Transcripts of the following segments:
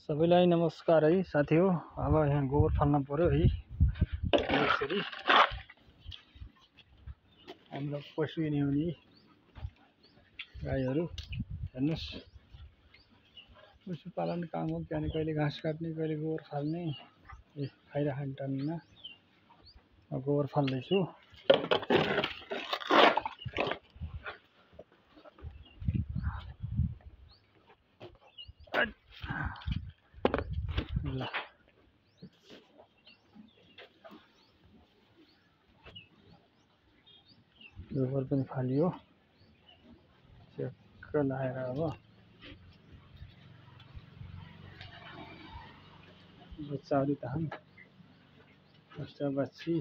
सबैलाई नमस्कार है साथी हो। अब यहाँ गोबर फाल्न पर्यो है। यसरी हाम्रो पशु न्याउने गाईहरू हेर्नुस्, पशुपालन काम हो। त्यहाँ कहिले घाँस काट्ने, कहिले गोबर फाल्ने, खाइराख्ने टाइममा गोबर फाल्दैछु। ल गोबर पनि फालियो, चेक्क लाएर अब बच्चाहरू तान बच्चा बच्ची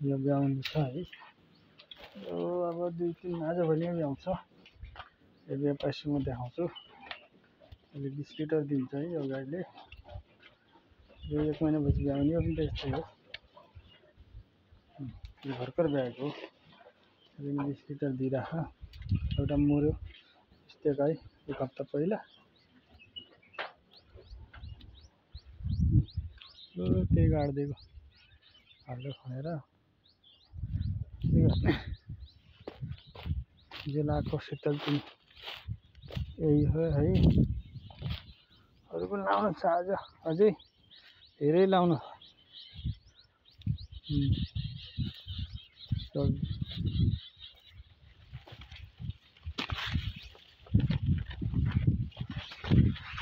यो ब्याउनु छ है। यो अब 2-3 आजभोलि ब्याउँछ। यो ब्याएपछि म देखाउँछु। अहिले 20 लिटर दिन्छ है यो गाईले। यो 1 महिनापछि ब्याउने हो पनि त्यस्तै हो। यो भर्खर ब्याएको हो। 20 लिटर दिइराख। एउटा मर्यो यस्तै गाई 1 हप्ता पहिला। त्यही गाड्दिएको हाल्दै खनेर जिल्लाको शीतल पनि यही हो है। अरू पनि लाउनु छ आज, अझै धेरै लाउनु।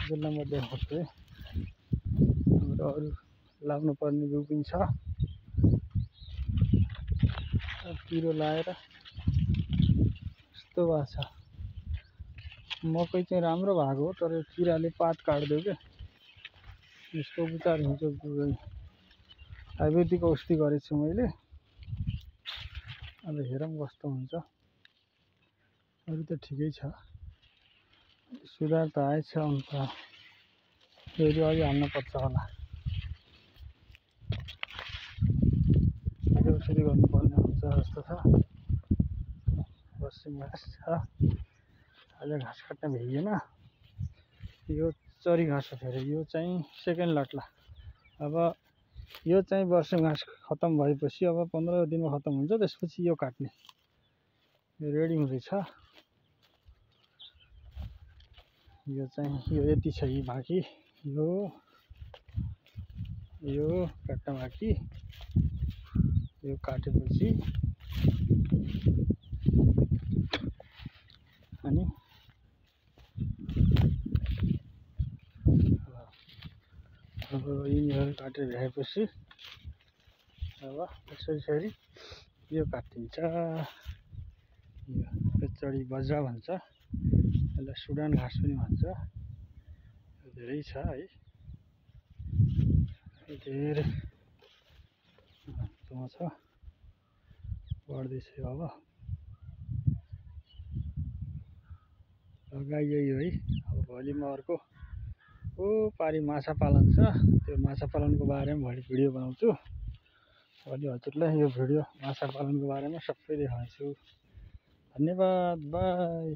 जिल्लामा देखाउँछु है। हाम्रो अरू लाउनु पर्ने बिउ पनि छ। पिरो लाएर यस्तो भएको छ। मकै चाहिँ राम्रो भएको हो, तर किराले पात काट्दियो क्या। यसको उपचार हुन्छ। आयुर्वेदिक औषधि गरेको छु मैले। अब हेरौँ कस्तो हुन्छ। अरू त ठिकै छ, सुधार त आएछ। अन्त फेरि अलि हाल्नुपर्छ होला। औषधि गर्नुपर्ने हुन्छ जस्तो छ। बस्ने घाँस छ। आज घाँस काट्न भ्याइएन। यो चरी घाँस हो। फेरि यो चाहिँ सेकेन्ड लट्ला। अब यो चाहिँ वर्ष घाँस खत्तम भएपछि अब 15 दिनमा खत्तम हुन्छ। त्यसपछि यो काट्ने, यो रेडी हुँदैछ। यो चाहिँ यो यति छ। यी बाँकी यो काट्न बाँकी। यो काटेपछि अनि अब यिनीहरू काटेर भ्याएपछि अब यसरी यो काटिन्छ। यो चढी बजा भन्छ, यसलाई सुडान घाँस पनि भन्छ। धेरै छ है, धेरै छ। बढ्दैछ अब। गाई यही हो है। अब भोलि म अर्को पारी माछा पालन छ। त्यो माछा पालनको बारेमा भोलि भिडियो बनाउँछु। भोलि हजुरलाई यो भिडियो माछा पालनको बारेमा सबै देखाउँछु। धन्यवाद, बाई।